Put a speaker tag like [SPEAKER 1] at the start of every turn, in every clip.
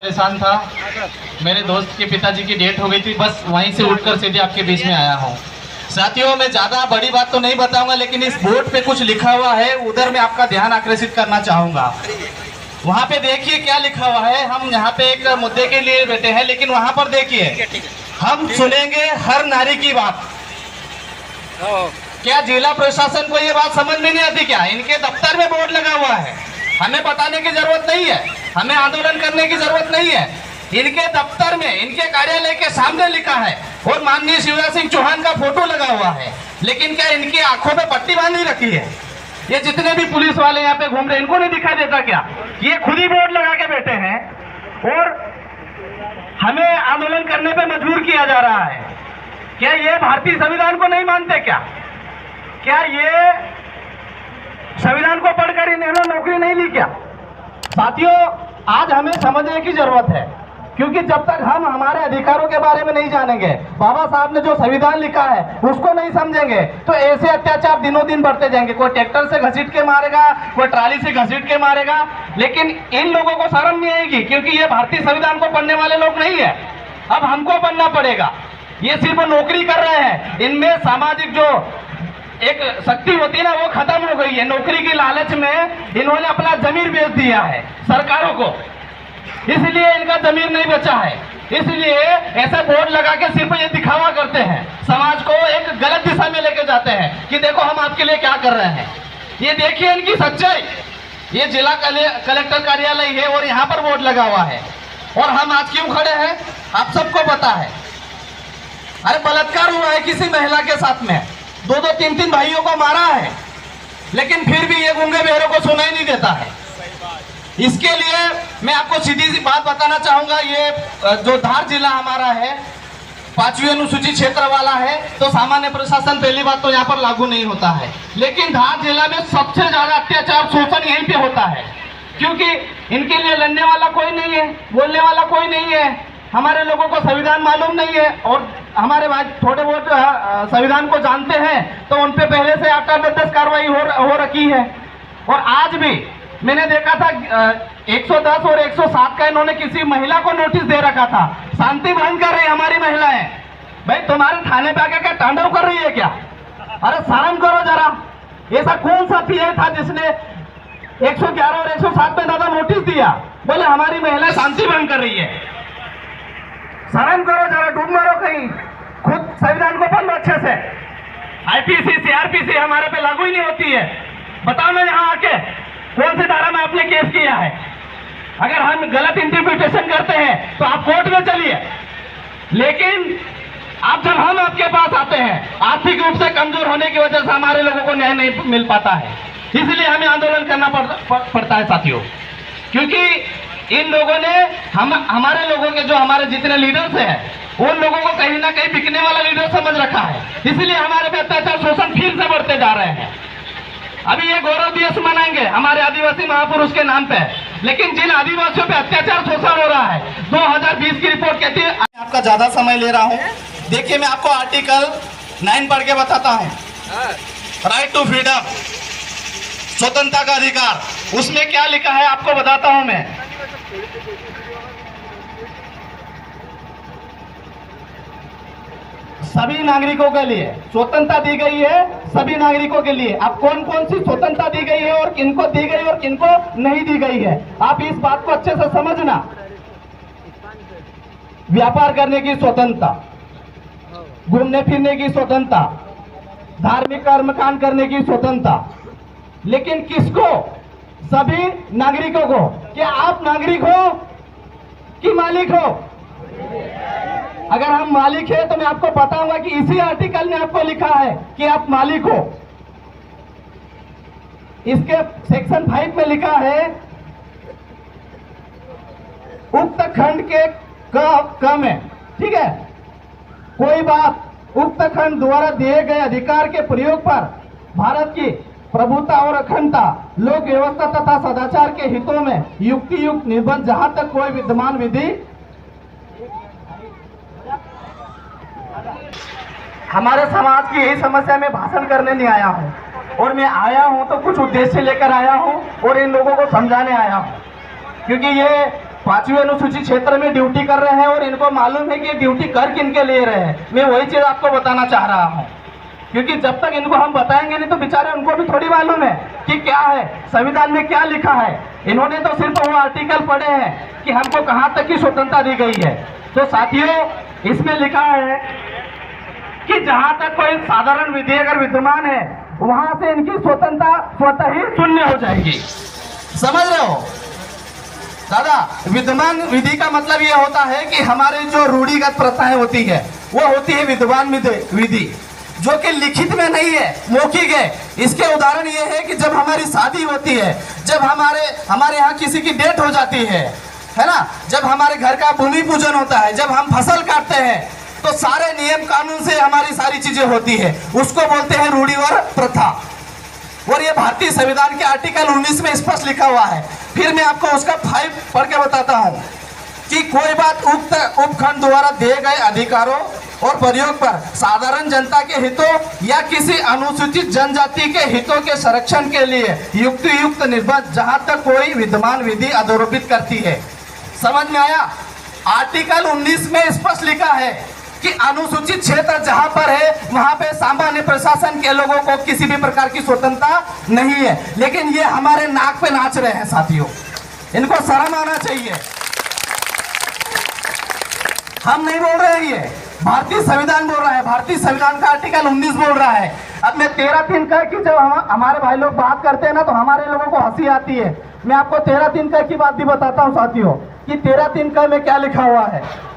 [SPEAKER 1] परेशान था। मेरे दोस्त के पिताजी की डेथ हो गई थी, बस वहीं से उठकर सीधे आपके बीच में आया हूँ। साथियों, मैं ज्यादा बड़ी बात तो नहीं बताऊंगा, लेकिन इस बोर्ड पे कुछ लिखा हुआ है, उधर मैं आपका ध्यान आकर्षित करना चाहूंगा। वहाँ पे देखिए क्या लिखा हुआ है। हम यहाँ पे एक मुद्दे के लिए बैठे हैं, लेकिन वहाँ पर देखिए, हम सुनेंगे हर नारी की बात। क्या जिला प्रशासन को ये बात समझ में नहीं आती क्या? इनके दफ्तर में बोर्ड लगा हुआ है, हमें बताने की जरूरत नहीं है, हमें आंदोलन करने की जरूरत नहीं है। इनके दफ्तर में, इनके कार्यालय के सामने लिखा है और माननीय शिवराज सिंह चौहान का फोटो लगा हुआ है। लेकिन क्या इनकी आंखों पे पट्टी बांधी रखी है? ये जितने भी पुलिस वाले यहाँ पे घूम रहे हैं, इनको नहीं दिखाई देता क्या? ये खुद ही बोर्ड लगा के बैठे हैं और हमें आंदोलन करने पे मजबूर किया जा रहा है। क्या ये भारतीय संविधान को नहीं मानते क्या? क्या ये संविधान को पढ़कर इन्होंने नौकरी नहीं ली क्या? साथियों, आज हमें समझने की जरूरत है, क्योंकि जब तक हम हमारे अधिकारों के बारे में नहीं जानेंगे, बाबा साहब ने जो संविधान लिखा है उसको नहीं समझेंगे, तो ऐसे अत्याचार दिनों दिन बढ़ते जाएंगे। कोई ट्रैक्टर से घसीट के मारेगा, कोई ट्राली से घसीट के मारेगा, लेकिन इन लोगों को शर्म नहीं आएगी, क्योंकि ये भारतीय संविधान को पढ़ने वाले लोग नहीं है। अब हमको पढ़ना पड़ेगा। ये सिर्फ नौकरी कर रहे हैं, इनमें सामाजिक जो एक शक्ति होती है ना, वो खत्म हो गई है। नौकरी की लालच में इन्होंने अपना जमीर बेच दिया है सरकारों को, इसलिए इनका जमीर नहीं बचा है। इसलिए ऐसा बोर्ड लगा के सिर्फ ये दिखावा करते हैं, समाज को एक गलत दिशा में लेके जाते हैं कि देखो हम आपके लिए क्या कर रहे हैं। ये देखिए इनकी सच्चाई। ये जिला कलेक्टर कार्यालय है और यहाँ पर बोर्ड लगा हुआ है। और हम आज क्यों खड़े हैं आप सबको पता है। अरे बलात्कार हुआ है किसी महिला के साथ में, 2-2, 3-3 भाइयों को मारा है, लेकिन फिर भी ये गूंगे बहरों को सुनाई नहीं देता है। इसके लिए मैं आपको सीधी सी बात बताना चाहूंगा। ये जो धार जिला हमारा है, 5वीं अनुसूचित क्षेत्र वाला है, तो सामान्य प्रशासन पहली बात तो यहाँ पर लागू नहीं होता है। लेकिन धार जिला में सबसे ज्यादा अत्याचार शोषण यहीं पे होता है, क्योंकि इनके लिए लड़ने वाला कोई नहीं है, बोलने वाला कोई नहीं है। हमारे लोगों को संविधान मालूम नहीं है, और हमारे भाई थोड़े बहुत संविधान को जानते हैं, तो उन पे पहले से 8-10 कार्रवाई हो रखी है। और आज भी मैंने देखा था 110 और 107 का इन्होंने किसी महिला को नोटिस दे रखा था। शांति भंग कर रही हमारी महिलाएं। भाई तुम्हारे थाने पे आके क्या तांडव कर रही है क्या? अरे शर्म करो जरा। ऐसा कौन सा पीए था जिसने 111 और 107 में दादा नोटिस दिया, बोले हमारी महिला शांति भंग कर रही है? शर्म करो जरा, डूब मरो कहीं। खुद संविधान को पढ़ लो अच्छे से। आईपीसी, सीआरपीसी हमारे पे लागू ही नहीं होती है। बताओ ना यहाँ आके कौन सी धारा में आपने केस किया है? अगर हम गलत इंटरप्रिटेशन करते हैं तो आप कोर्ट में चलिए, लेकिन आप जब हम आपके पास आते हैं, आर्थिक रूप से कमजोर होने की वजह से हमारे लोगों को न्याय नहीं मिल पाता है। इसलिए हमें आंदोलन करना पड़ता है साथियों, क्योंकि इन लोगों ने हमारे लोगों के जो हमारे जितने लीडर्स हैं, उन लोगों को कहीं ना कहीं बिकने वाला लीडर समझ रखा है। इसलिए हमारे पे अत्याचार शोषण फिर से बढ़ते जा रहे हैं। अभी ये गौरव दिवस मनाएंगे हमारे आदिवासी महापुरुष के नाम पे, लेकिन जिन आदिवासियों पे अत्याचार शोषण हो रहा है, 2020 की रिपोर्ट कहती है। आपका ज्यादा समय ले रहा हूँ, देखिए मैं आपको आर्टिकल 9 पढ़ के बताता हूँ। राइट टू फ्रीडम, स्वतंत्रता का अधिकार, उसमें क्या लिखा है आपको बताता हूं मैं। सभी नागरिकों के लिए स्वतंत्रता दी गई है, सभी नागरिकों के लिए। अब कौन कौन सी स्वतंत्रता दी गई है और किनको दी गई और किनको नहीं दी गई है, आप इस बात को अच्छे से समझना। व्यापार करने की स्वतंत्रता, घूमने फिरने की स्वतंत्रता, धार्मिक कर्मकांड करने की स्वतंत्रता, लेकिन किसको? सभी नागरिकों को। क्या आप नागरिक हो कि मालिक हो? अगर हम मालिक है तो मैं आपको बताऊंगा कि इसी आर्टिकल ने आपको लिखा है कि आप मालिक हो। इसके सेक्शन 5 में लिखा है, उक्त खंड के क में, ठीक है, कोई बात उक्त खंड द्वारा दिए गए अधिकार के प्रयोग पर भारत की प्रभुता और अखंडता, लोक व्यवस्था तथा सदाचार के हितों में युक्ति युक्त निर्बंध जहां तक कोई विद्यमान विधि। हमारे समाज की यही समस्या में भाषण करने नहीं आया हूं, और मैं आया हूं तो कुछ उद्देश्य लेकर आया हूं और इन लोगों को समझाने आया हूं, क्योंकि ये 5वीं अनुसूचित क्षेत्र में ड्यूटी कर रहे हैं और इनको मालूम है कि ये ड्यूटी कर किनके लिए रहे हैं। मैं वही चीज आपको बताना चाह रहा हूँ, क्योंकि जब तक इनको हम बताएंगे नहीं तो बेचारे उनको भी थोड़ी मालूम है कि क्या है संविधान में क्या लिखा है। इन्होंने तो सिर्फ वो आर्टिकल पढ़े हैं कि हमको कहाँ तक की स्वतंत्रता दी गई है। तो साथियों, इसमें लिखा है कि जहां तक कोई साधारण विधि अगर विद्यमान है वहां से इनकी स्वतंत्रता स्वतः ही शून्य हो जाएगी। समझ रहे हो दादा? विद्यमान विधि का मतलब यह होता है कि हमारे जो रूढ़िगत प्रथाएं होती है वो होती है विद्यमान विधि, जो कि लिखित में नहीं है, मौखिक है। इसके उदाहरण ये है कि जब हमारी शादी होती है, जब हमारे यहाँ किसी की डेथ हो जाती है ना, जब हमारे घर का भूमि पूजन होता है, जब हम फसल काटते हैं, तो सारे नियम कानून से हमारी सारी चीजें होती है। उसको बोलते हैं रूढ़ि और प्रथा। और ये भारतीय संविधान के आर्टिकल 19 में स्पष्ट लिखा हुआ है। फिर मैं आपको उसका 5 पढ़ के बताता हूँ कि कोई बात उक्त उपखंड द्वारा दिए गए अधिकारों और प्रयोग पर साधारण जनता के हितों या किसी अनुसूचित जनजाति के हितों के संरक्षण के लिए युक्त निर्बंध जहां तक कोई विद्यमान विधि अधोरोपित करती है। समझ में आया? आर्टिकल 19 में स्पष्ट लिखा है कि अनुसूचित क्षेत्र जहां पर है वहां पे सामान्य प्रशासन के लोगों को किसी भी प्रकार की स्वतंत्रता नहीं है। लेकिन ये हमारे नाक पे नाच रहे हैं साथियों, इनको शर्म आना चाहिए। हम नहीं बोल रहे हैं, ये भारतीय संविधान बोल रहा है। भारतीय संविधान का आर्टिकल 19 बोल रहा है। अब मैं 13(3) का कि जब हमारे भाई लोग बात करते हैं ना तो हमारे लोगों को हंसी आती है। मैं आपको 13(3) का की बात भी बताता हूँ साथियों कि 13(3) का में क्या लिखा हुआ है।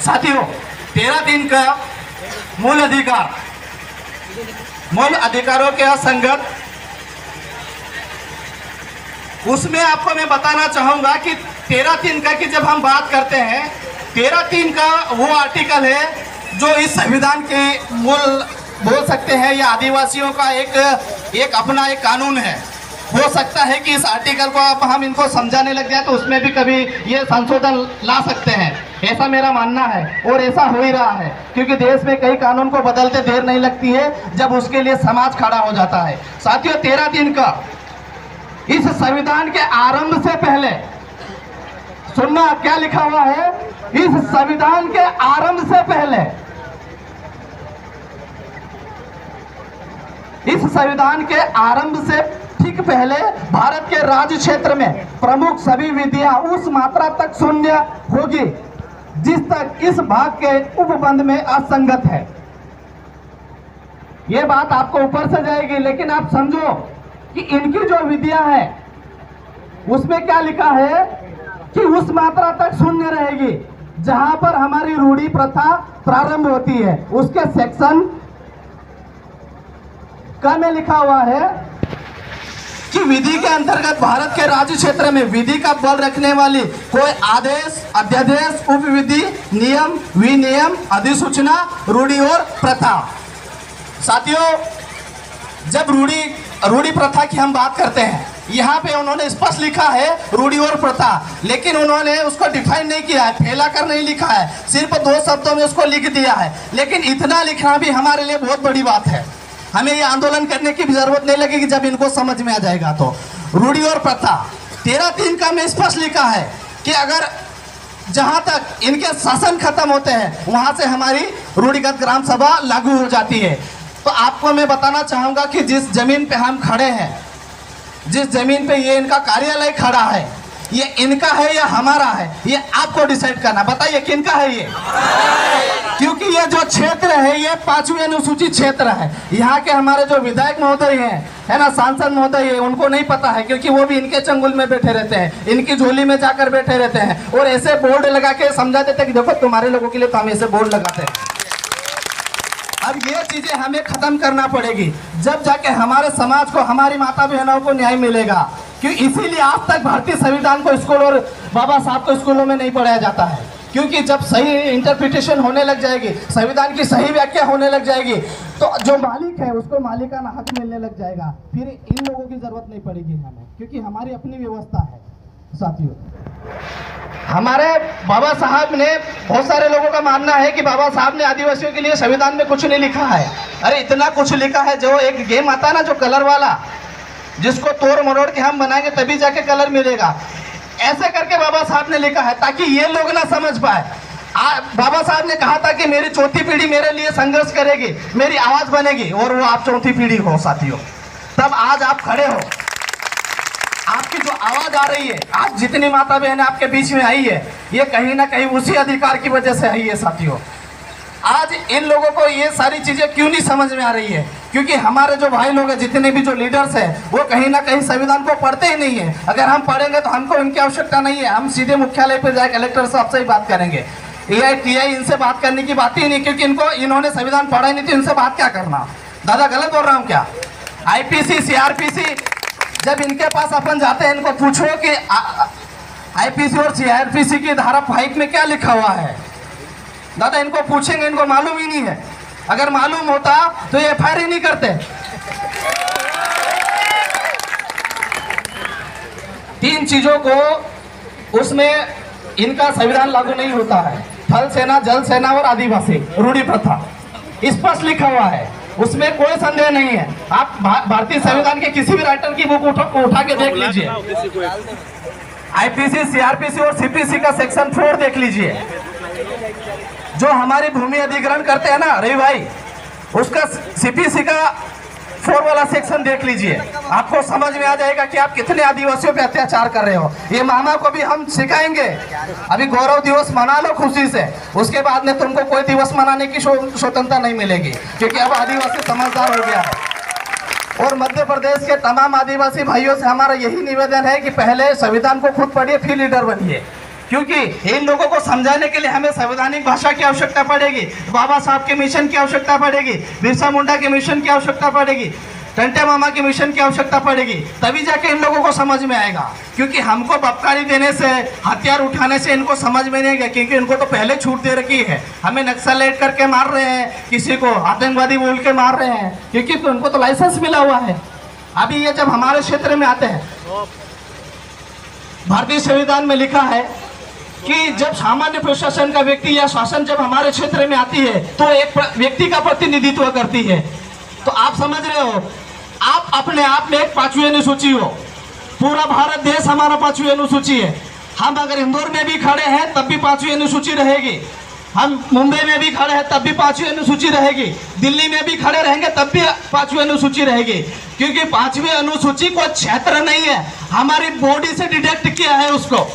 [SPEAKER 1] साथियों, 13(3) का मूल अधिकारों के संगत, उसमें आपको मैं बताना चाहूंगा कि 13(3) का की जब हम बात करते हैं, 13(3) का वो आर्टिकल है जो इस संविधान के मूल बोल सकते हैं या आदिवासियों का एक अपना एक कानून है। हो सकता है कि इस आर्टिकल को आप हम इनको समझाने लग जाए तो उसमें भी कभी ये संशोधन ला सकते हैं, ऐसा मेरा मानना है। और ऐसा हो ही रहा है, क्योंकि देश में कई कानून को बदलते देर नहीं लगती है जब उसके लिए समाज खड़ा हो जाता है। साथियों, 13(3) का इस संविधान के आरंभ से पहले सुनना क्या लिखा हुआ है। इस संविधान के आरंभ से पहले, इस संविधान के आरंभ से ठीक पहले भारत के राज्य क्षेत्र में प्रमुख सभी विधियां उस मात्रा तक शून्य होगी जिस तक इस भाग के उपबंध में असंगत है। यह बात आपको ऊपर से जाएगी, लेकिन आप समझो कि इनकी जो विधियां हैं उसमें क्या लिखा है कि उस मात्रा तक शून्य रहेगी जहां पर हमारी रूढ़ी प्रथा प्रारंभ होती है। उसके सेक्शन का में लिखा हुआ है कि विधि के अंतर्गत भारत के राज्य क्षेत्र में विधि का बल रखने वाली कोई आदेश, अध्यादेश, उपविधि, नियम, विनियम, अधिसूचना, रूढ़ी और प्रथा। साथियों, जब रूढ़ी प्रथा की हम बात करते हैं, यहाँ पे उन्होंने स्पष्ट लिखा है रूढ़ी और प्रथा, लेकिन उन्होंने उसको डिफाइन नहीं किया है, फैलाकर नहीं लिखा है, सिर्फ 2 शब्दों में उसको लिख दिया है। लेकिन इतना लिखना भी हमारे लिए बहुत बड़ी बात है। हमें ये आंदोलन करने की भी जरूरत नहीं लगेगी जब इनको समझ में आ जाएगा। तो रूढ़ी और प्रथा 13(3) का में स्पष्ट लिखा है कि अगर जहां तक इनके शासन खत्म होते हैं वहां से हमारी रूढ़िगत ग्राम सभा लागू हो जाती है। तो आपको मैं बताना चाहूंगा कि जिस जमीन पे हम खड़े हैं, जिस जमीन पे ये इनका कार्यालय खड़ा है, ये इनका है या हमारा है, ये आपको डिसाइड करना। बताइए किनका है ये? क्योंकि ये जो क्षेत्र है ये 5वीं अनुसूचित क्षेत्र है। यहाँ के हमारे जो विधायक महोदय हैं, है ना, सांसद महोदय है, उनको नहीं पता है, क्योंकि वो भी इनके चंगुल में बैठे रहते हैं, इनकी झोली में जाकर बैठे रहते हैं और ऐसे बोर्ड लगा के समझा देते हैं कि देखो तुम्हारे लोगों के लिए तो हम ऐसे बोर्ड लगाते हैं। अब ये चीजें हमें खत्म करना पड़ेगी, जब जाके हमारे समाज को, हमारी माता बहनों को न्याय मिलेगा। क्योंकि इसीलिए आज तक भारतीय संविधान को स्कूल और बाबा साहब को स्कूलों में नहीं पढ़ाया जाता है, क्योंकि जब सही इंटरप्रिटेशन होने लग जाएगी, संविधान की सही व्याख्या होने लग जाएगी, तो जो मालिक है उसको मालिकाना हक मिलने लग जाएगा। फिर इन लोगों की जरूरत नहीं पड़ेगी हमें, क्योंकि हमारी अपनी व्यवस्था है। साथियों, हमारे बाबा साहब ने, बहुत सारे लोगों का मानना है कि बाबा साहब ने आदिवासियों के लिए संविधान में कुछ नहीं लिखा है। अरे इतना कुछ लिखा है, जो एक गेम आता है ना, जो कलर वाला, जिसको तोड़ मरोड़ के हम बनाएंगे तभी जाके कलर मिलेगा, ऐसे करके बाबा साहब ने लिखा है ताकि ये लोग ना समझ पाए। बाबा साहब ने कहा था कि मेरी चौथी पीढ़ी मेरे लिए संघर्ष करेगी, मेरी आवाज बनेगी, और वो आप चौथी पीढ़ी हो साथियों। तब आज आप खड़े हो, आपकी जो आवाज आ रही है, आज जितनी माता बहन आपके बीच में आई है, ये कहीं ना कहीं उसी अधिकार की वजह से आई है साथियों। आज इन लोगों को ये सारी चीजें क्यों नहीं समझ में आ रही है? क्योंकि हमारे जो भाई लोग हैं, जितने भी जो लीडर्स हैं, वो कहीं ना कहीं संविधान को पढ़ते ही नहीं है। अगर हम पढ़ेंगे तो हमको इनकी आवश्यकता नहीं है, हम सीधे मुख्यालय पर जाए कलेक्टर साहब से ही बात करेंगे। AITI इनसे बात करने की बात ही नहीं, क्योंकि इन्होंने संविधान पढ़ा ही नहीं, तो इनसे बात क्या करना? दादा गलत बोल रहा हूँ क्या? IPC CRPC, जब इनके पास अपन जाते हैं, इनको पूछो कि IPC और CRPC की धारा 5 में क्या लिखा हुआ है। दादा इनको पूछेंगे, इनको मालूम ही नहीं है। अगर मालूम होता तो ये FIR ही नहीं करते। 3 चीजों को उसमें इनका संविधान लागू नहीं होता है: थल सेना, जल सेना और आदिवासी रूढ़ी प्रथा, स्पष्ट लिखा हुआ है, उसमें कोई संदेह नहीं है। आप भारतीय संविधान के किसी भी राइटर की बुक उठा के देख लीजिए, IPC CRPC और CPC का सेक्शन 4 देख लीजिए। जो हमारी भूमि अधिग्रहण करते हैं ना रवि भाई, उसका CPC का 4 वाला सेक्शन देख लीजिए, आपको समझ में आ जाएगा कि आप कितने आदिवासियों पे अत्याचार कर रहे हो। ये मामा को भी हम सिखाएंगे। अभी गौरव दिवस मना लो खुशी से, उसके बाद में तुमको कोई दिवस मनाने की स्वतंत्रता नहीं मिलेगी, क्योंकि अब आदिवासी समझदार हो गया है। और मध्य प्रदेश के तमाम आदिवासी भाइयों से हमारा यही निवेदन है कि पहले संविधान को खुद पढ़िए, फिर लीडर बनिए, क्योंकि इन लोगों को समझाने के लिए हमें संवैधानिक भाषा की आवश्यकता पड़ेगी, बाबा साहब के मिशन की आवश्यकता पड़ेगी, बिरसा मुंडा के मिशन की आवश्यकता पड़ेगी, टंटे मामा के मिशन की आवश्यकता पड़ेगी, तभी जाके इन लोगों को समझ में आएगा। क्योंकि हमको बबकारी देने से, हथियार उठाने से इनको समझ में नहीं आएगा, क्योंकि इनको तो पहले छूट दे रखी है। हमें नक्सलाइट करके मार रहे हैं, किसी को आतंकवादी बोल के मार रहे हैं, क्योंकि तो उनको तो लाइसेंस मिला हुआ है। अभी ये जब हमारे क्षेत्र में आते हैं, भारतीय संविधान में लिखा है कि जब सामान्य प्रशासन का व्यक्ति या शासन जब हमारे क्षेत्र में आती है तो एक व्यक्ति का प्रतिनिधित्व करती है। तो आप समझ रहे हो, आप अपने आप में एक 5वीं अनुसूची हो, पूरा भारत देश हमारा 5वीं अनुसूची है। हम अगर इंदौर में भी खड़े हैं तब भी 5वीं अनुसूची रहेगी, हम मुंबई में भी खड़े हैं तब भी 5वीं अनुसूची रहेगी, दिल्ली में भी खड़े रहेंगे तब भी 5वीं अनुसूची रहेगी। क्योंकि 5वीं अनुसूची कोई क्षेत्र नहीं है, हमारी बॉडी से डिटेक्ट किया है उसको।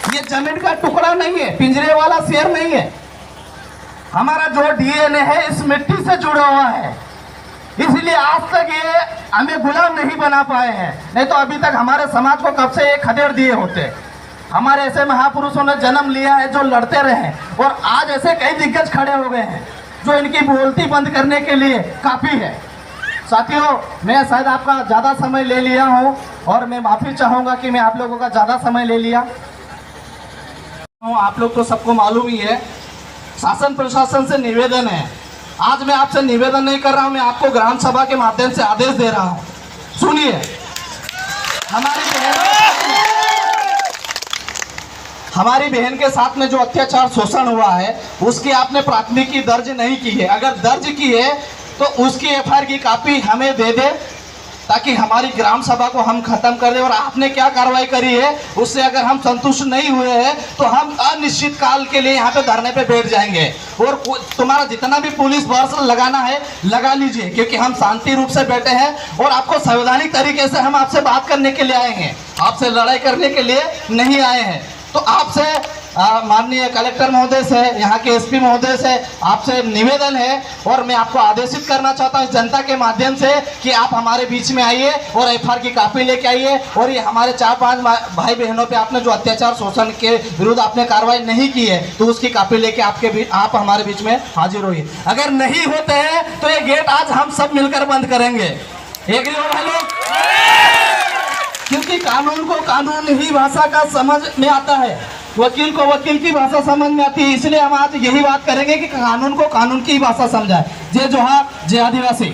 [SPEAKER 1] ये जमीन का टुकड़ा नहीं है, पिंजरे वाला शेर नहीं है। हमारा जो DNA है इस मिट्टी से जुड़ा हुआ है, इसलिए आज तक ये हमें गुलाम नहीं बना पाए हैं। नहीं तो अभी तक हमारे समाज को कब से ये खदेड़ दिए होते। हमारे ऐसे महापुरुषों ने जन्म लिया है जो लड़ते रहे, और आज ऐसे कई दिग्गज खड़े हो गए हैं जो इनकी बोलती बंद करने के लिए काफी है। साथियों, मैं शायद आपका ज्यादा समय ले लिया हूँ और मैं माफी चाहूंगा कि मैं आप लोगों का ज्यादा समय ले लिया। आप लोग तो सबको मालूम ही है, शासन प्रशासन से निवेदन है। आज मैं आपसे निवेदन नहीं कर रहा हूं, मैं आपको ग्राम सभा के माध्यम से आदेश दे रहा हूं। सुनिए, हमारी बहन के साथ में जो अत्याचार शोषण हुआ है उसकी आपने प्राथमिकी दर्ज नहीं की है। अगर दर्ज की है तो उसकी FIR की कॉपी हमें दे दे, ताकि हमारी ग्राम सभा को हम खत्म कर दें। और आपने क्या कार्रवाई करी है उससे अगर हम संतुष्ट नहीं हुए हैं तो हम अनिश्चित काल के लिए यहाँ पे धरने पे बैठ जाएंगे। और तुम्हारा जितना भी पुलिस बर्स लगाना है लगा लीजिए, क्योंकि हम शांति रूप से बैठे हैं और आपको संवैधानिक तरीके से हम आपसे बात करने के लिए आए हैं, आपसे लड़ाई करने के लिए नहीं आए हैं। तो आपसे माननीय कलेक्टर महोदय से, यहाँ के SP महोदय से आपसे निवेदन है, और मैं आपको आदेशित करना चाहता हूँ इस जनता के माध्यम से कि आप हमारे बीच में आइए और FIR की कॉपी लेके आइए। और ये हमारे 4-5 भाई बहनों पे आपने जो अत्याचार शोषण के विरुद्ध आपने कार्रवाई नहीं की है तो उसकी कॉपी लेके आप हमारे बीच में हाजिर होइए। अगर नहीं होते हैं तो ये गेट आज हम सब मिलकर बंद करेंगे। एक भाई लोग, क्योंकि कानून को कानून ही भाषा का समझ में आता है, वकील को वकील की भाषा समझ में आती है। इसलिए हम आज यही बात करेंगे कि कानून को कानून की भाषा समझाए। जय जोहार, जय आदिवासी।